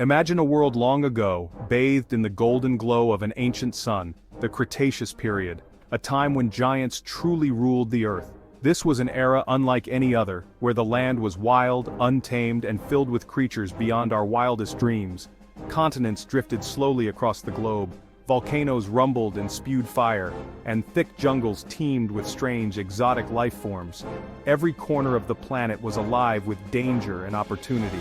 Imagine a world long ago, bathed in the golden glow of an ancient sun, the Cretaceous period, a time when giants truly ruled the earth. This was an era unlike any other, where the land was wild, untamed, and filled with creatures beyond our wildest dreams. Continents drifted slowly across the globe, volcanoes rumbled and spewed fire, and thick jungles teemed with strange, exotic life forms. Every corner of the planet was alive with danger and opportunity.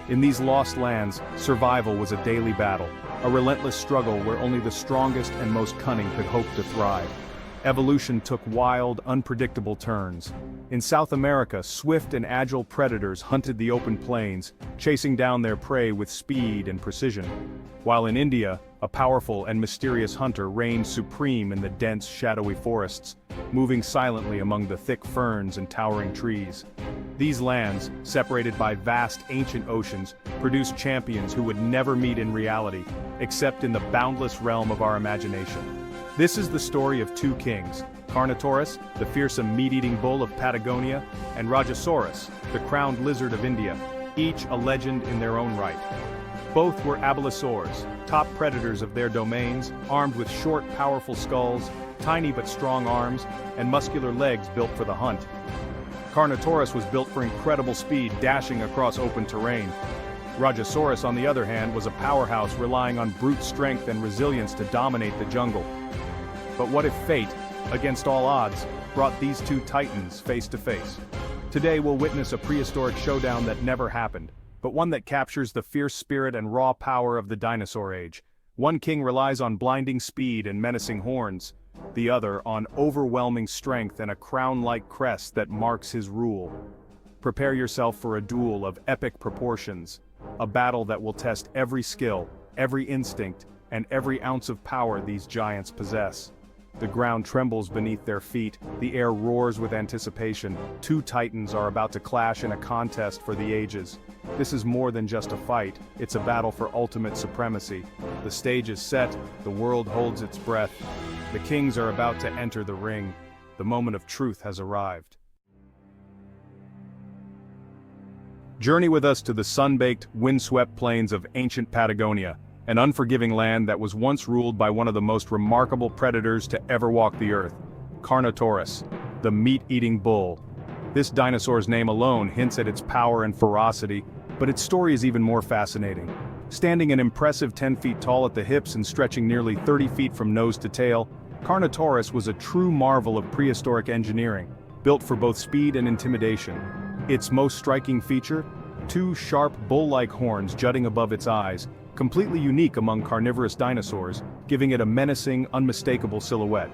In these lost lands, survival was a daily battle, a relentless struggle where only the strongest and most cunning could hope to thrive. Evolution took wild, unpredictable turns. In South America, swift and agile predators hunted the open plains, chasing down their prey with speed and precision. While in India, a powerful and mysterious hunter reigned supreme in the dense, shadowy forests, moving silently among the thick ferns and towering trees. These lands, separated by vast ancient oceans, produced champions who would never meet in reality, except in the boundless realm of our imagination. This is the story of two kings, Carnotaurus, the fearsome meat-eating bull of Patagonia, and Rajasaurus, the crowned lizard of India, each a legend in their own right. Both were Abelisaurs, top predators of their domains, armed with short, powerful skulls, tiny but strong arms, and muscular legs built for the hunt. Carnotaurus was built for incredible speed, dashing across open terrain. Rajasaurus, on the other hand, was a powerhouse relying on brute strength and resilience to dominate the jungle. But what if fate, against all odds, brought these two titans face to face? Today we'll witness a prehistoric showdown that never happened, but one that captures the fierce spirit and raw power of the dinosaur age. One king relies on blinding speed and menacing horns, the other on overwhelming strength and a crown-like crest that marks his rule. Prepare yourself for a duel of epic proportions, a battle that will test every skill, every instinct, and every ounce of power these giants possess. The ground trembles beneath their feet, the air roars with anticipation. Two titans are about to clash in a contest for the ages. This is more than just a fight, it's a battle for ultimate supremacy. The stage is set, the world holds its breath. The kings are about to enter the ring. The moment of truth has arrived. Journey with us to the sun-baked, wind-swept plains of ancient Patagonia, an unforgiving land that was once ruled by one of the most remarkable predators to ever walk the earth, Carnotaurus, the meat-eating bull. This dinosaur's name alone hints at its power and ferocity, but its story is even more fascinating. Standing an impressive 10 feet tall at the hips and stretching nearly 30 feet from nose to tail, Carnotaurus was a true marvel of prehistoric engineering, built for both speed and intimidation. Its most striking feature? Two sharp, bull-like horns jutting above its eyes, completely unique among carnivorous dinosaurs, giving it a menacing, unmistakable silhouette.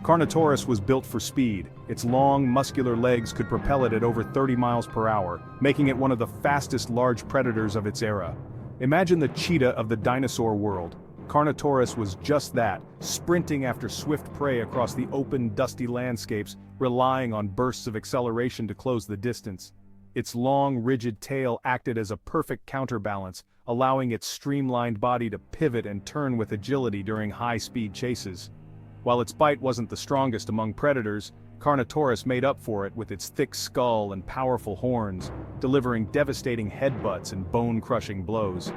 Carnotaurus was built for speed. Its long, muscular legs could propel it at over 30 miles per hour, making it one of the fastest large predators of its era. Imagine the cheetah of the dinosaur world. Carnotaurus was just that, sprinting after swift prey across the open, dusty landscapes, relying on bursts of acceleration to close the distance. Its long, rigid tail acted as a perfect counterbalance, allowing its streamlined body to pivot and turn with agility during high-speed chases. While its bite wasn't the strongest among predators, Carnotaurus made up for it with its thick skull and powerful horns, delivering devastating headbutts and bone-crushing blows.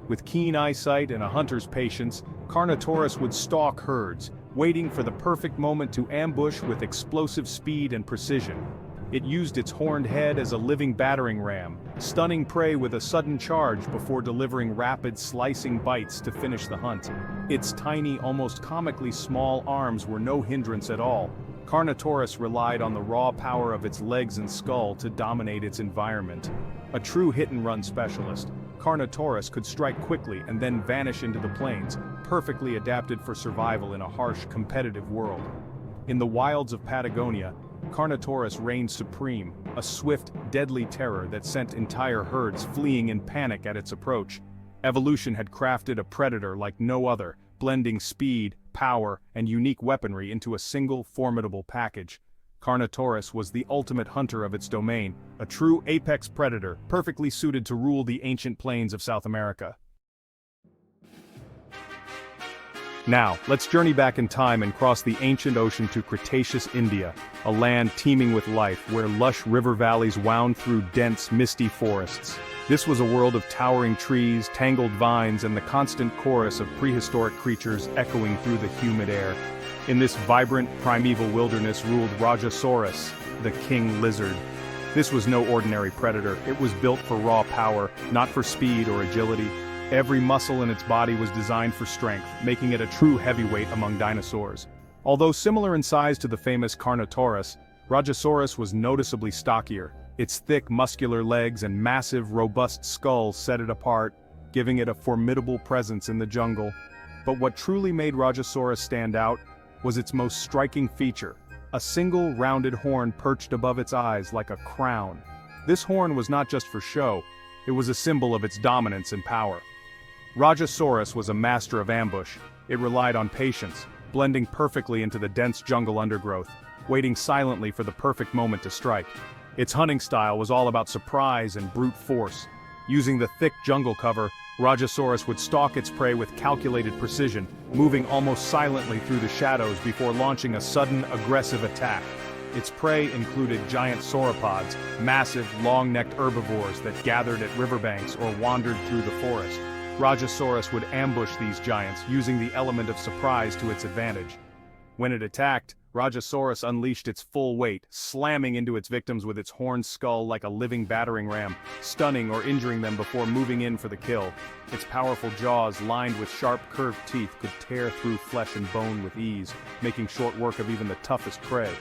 With keen eyesight and a hunter's patience, Carnotaurus would stalk herds, waiting for the perfect moment to ambush with explosive speed and precision. It used its horned head as a living battering ram, stunning prey with a sudden charge before delivering rapid, slicing bites to finish the hunt. Its tiny, almost comically small arms were no hindrance at all. Carnotaurus relied on the raw power of its legs and skull to dominate its environment. A true hit-and-run specialist, Carnotaurus could strike quickly and then vanish into the plains, perfectly adapted for survival in a harsh, competitive world. In the wilds of Patagonia, Carnotaurus reigned supreme, a swift, deadly terror that sent entire herds fleeing in panic at its approach. Evolution had crafted a predator like no other, blending speed, power, and unique weaponry into a single, formidable package. Carnotaurus was the ultimate hunter of its domain, a true apex predator, perfectly suited to rule the ancient plains of South America. Now, let's journey back in time and cross the ancient ocean to Cretaceous India, a land teeming with life where lush river valleys wound through dense, misty forests. This was a world of towering trees, tangled vines, and the constant chorus of prehistoric creatures echoing through the humid air. In this vibrant, primeval wilderness ruled Rajasaurus, the king lizard. This was no ordinary predator, it was built for raw power, not for speed or agility. Every muscle in its body was designed for strength, making it a true heavyweight among dinosaurs. Although similar in size to the famous Carnotaurus, Rajasaurus was noticeably stockier. Its thick, muscular legs and massive, robust skull set it apart, giving it a formidable presence in the jungle. But what truly made Rajasaurus stand out was its most striking feature, a single rounded horn perched above its eyes like a crown. This horn was not just for show, it was a symbol of its dominance and power. Rajasaurus was a master of ambush. It relied on patience, blending perfectly into the dense jungle undergrowth, waiting silently for the perfect moment to strike. Its hunting style was all about surprise and brute force. Using the thick jungle cover, Rajasaurus would stalk its prey with calculated precision, moving almost silently through the shadows before launching a sudden, aggressive attack. Its prey included giant sauropods, massive, long-necked herbivores that gathered at riverbanks or wandered through the forest. Rajasaurus would ambush these giants, using the element of surprise to its advantage. When it attacked, Rajasaurus unleashed its full weight, slamming into its victims with its horned skull like a living battering ram, stunning or injuring them before moving in for the kill. Its powerful jaws, lined with sharp, curved teeth, could tear through flesh and bone with ease, making short work of even the toughest prey.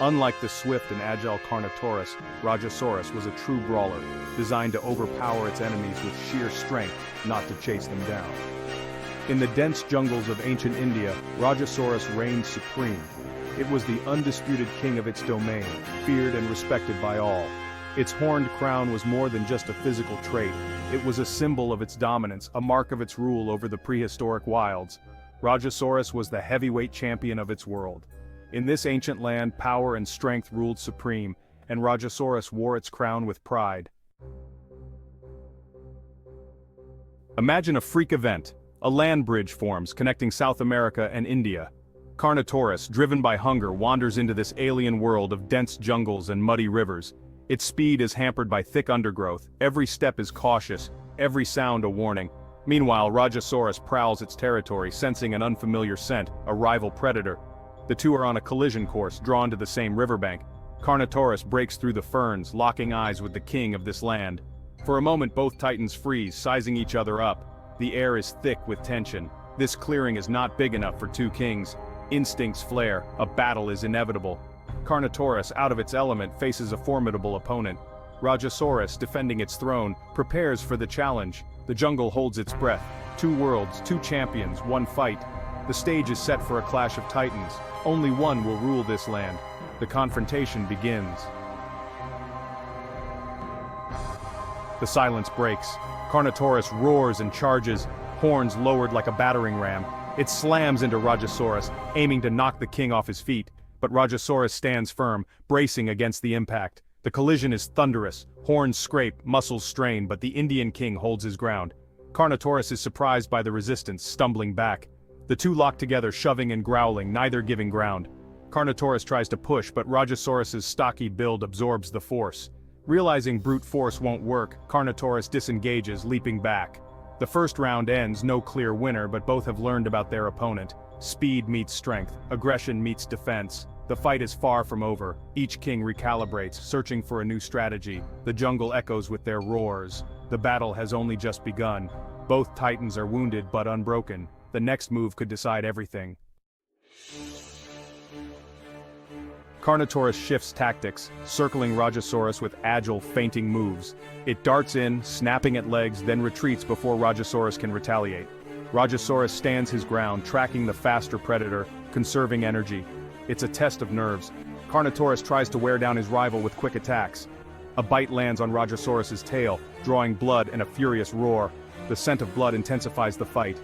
Unlike the swift and agile Carnotaurus, Rajasaurus was a true brawler, designed to overpower its enemies with sheer strength, not to chase them down. In the dense jungles of ancient India, Rajasaurus reigned supreme. It was the undisputed king of its domain, feared and respected by all. Its horned crown was more than just a physical trait. It was a symbol of its dominance, a mark of its rule over the prehistoric wilds. Rajasaurus was the heavyweight champion of its world. In this ancient land, power and strength ruled supreme, and Rajasaurus wore its crown with pride. Imagine a freak event. A land bridge forms connecting South America and India. Carnotaurus, driven by hunger, wanders into this alien world of dense jungles and muddy rivers. Its speed is hampered by thick undergrowth, every step is cautious, every sound a warning. Meanwhile, Rajasaurus prowls its territory, sensing an unfamiliar scent, a rival predator. The two are on a collision course, drawn to the same riverbank. Carnotaurus breaks through the ferns, locking eyes with the king of this land. For a moment, both titans freeze, sizing each other up. The air is thick with tension. This clearing is not big enough for two kings. Instincts flare, a battle is inevitable. Carnotaurus, out of its element, faces a formidable opponent. Rajasaurus, defending its throne, prepares for the challenge. The jungle holds its breath. Two worlds, two champions, one fight. The stage is set for a clash of titans. Only one will rule this land. The confrontation begins. The silence breaks. Carnotaurus roars and charges, horns lowered like a battering ram. It slams into Rajasaurus, aiming to knock the king off his feet. But Rajasaurus stands firm, bracing against the impact. The collision is thunderous. Horns scrape, muscles strain, but the Indian king holds his ground. Carnotaurus is surprised by the resistance, stumbling back. The two lock together, shoving and growling, neither giving ground. Carnotaurus tries to push, but Rajasaurus's stocky build absorbs the force. Realizing brute force won't work, Carnotaurus disengages, leaping back. The first round ends, no clear winner, but both have learned about their opponent. Speed meets strength, aggression meets defense. The fight is far from over. Each king recalibrates, searching for a new strategy. The jungle echoes with their roars. The battle has only just begun. Both titans are wounded but unbroken. The next move could decide everything. Carnotaurus shifts tactics, circling Rajasaurus with agile, feinting moves. It darts in, snapping at legs, then retreats before Rajasaurus can retaliate. Rajasaurus stands his ground, tracking the faster predator, conserving energy. It's a test of nerves. Carnotaurus tries to wear down his rival with quick attacks. A bite lands on Rajasaurus's tail, drawing blood and a furious roar. The scent of blood intensifies the fight.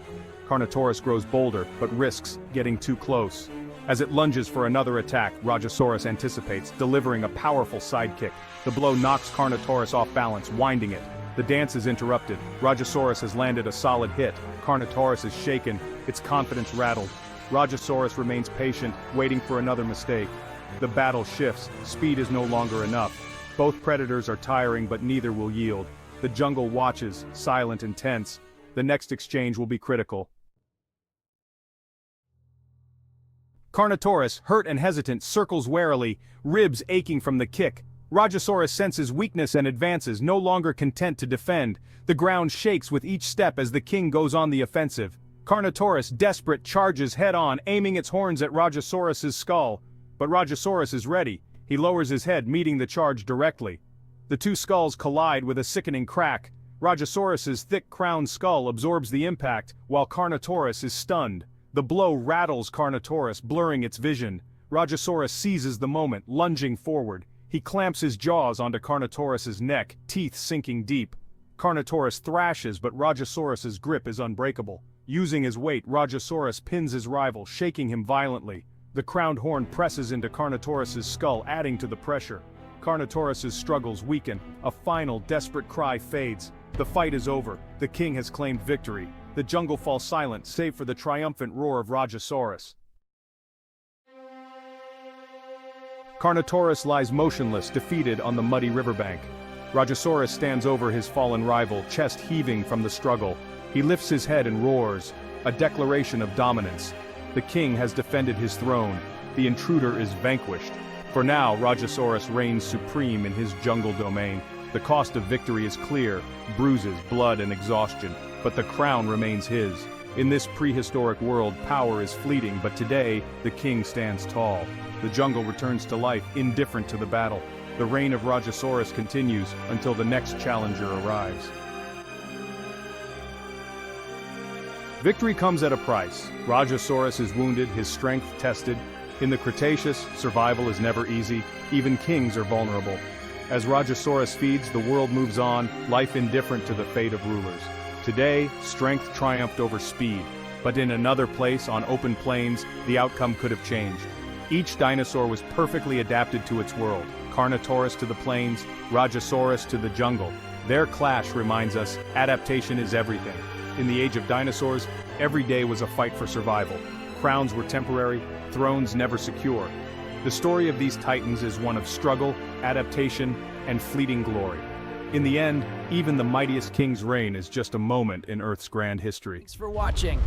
Carnotaurus grows bolder, but risks getting too close. As it lunges for another attack, Rajasaurus anticipates, delivering a powerful sidekick. The blow knocks Carnotaurus off balance, winding it. The dance is interrupted. Rajasaurus has landed a solid hit. Carnotaurus is shaken, its confidence rattled. Rajasaurus remains patient, waiting for another mistake. The battle shifts, speed is no longer enough. Both predators are tiring, but neither will yield. The jungle watches, silent and tense. The next exchange will be critical. Carnotaurus, hurt and hesitant, circles warily, ribs aching from the kick. Rajasaurus senses weakness and advances, no longer content to defend. The ground shakes with each step as the king goes on the offensive. Carnotaurus, desperate, charges head-on, aiming its horns at Rajasaurus's skull. But Rajasaurus is ready. He lowers his head, meeting the charge directly. The two skulls collide with a sickening crack. Rajasaurus's thick crowned skull absorbs the impact, while Carnotaurus is stunned. The blow rattles Carnotaurus, blurring its vision. Rajasaurus seizes the moment, lunging forward. He clamps his jaws onto Carnotaurus's neck, teeth sinking deep. Carnotaurus thrashes, but Rajasaurus's grip is unbreakable. Using his weight, Rajasaurus pins his rival, shaking him violently. The crowned horn presses into Carnotaurus's skull, adding to the pressure. Carnotaurus's struggles weaken. A final, desperate cry fades. The fight is over. The king has claimed victory. The jungle falls silent, save for the triumphant roar of Rajasaurus. Carnotaurus lies motionless, defeated on the muddy riverbank. Rajasaurus stands over his fallen rival, chest heaving from the struggle. He lifts his head and roars, a declaration of dominance. The king has defended his throne. The intruder is vanquished. For now, Rajasaurus reigns supreme in his jungle domain. The cost of victory is clear: bruises, blood, and exhaustion. But the crown remains his. In this prehistoric world, power is fleeting, but today, the king stands tall. The jungle returns to life, indifferent to the battle. The reign of Rajasaurus continues until the next challenger arrives. Victory comes at a price. Rajasaurus is wounded, his strength tested. In the Cretaceous, survival is never easy. Even kings are vulnerable. As Rajasaurus feeds, the world moves on, life indifferent to the fate of rulers. Today, strength triumphed over speed. But in another place, on open plains, the outcome could have changed. Each dinosaur was perfectly adapted to its world. Carnotaurus to the plains, Rajasaurus to the jungle. Their clash reminds us adaptation is everything. In the age of dinosaurs, every day was a fight for survival. Crowns were temporary, thrones never secure. The story of these titans is one of struggle, adaptation, and fleeting glory. In the end, even the mightiest king's reign is just a moment in Earth's grand history. Thanks for watching.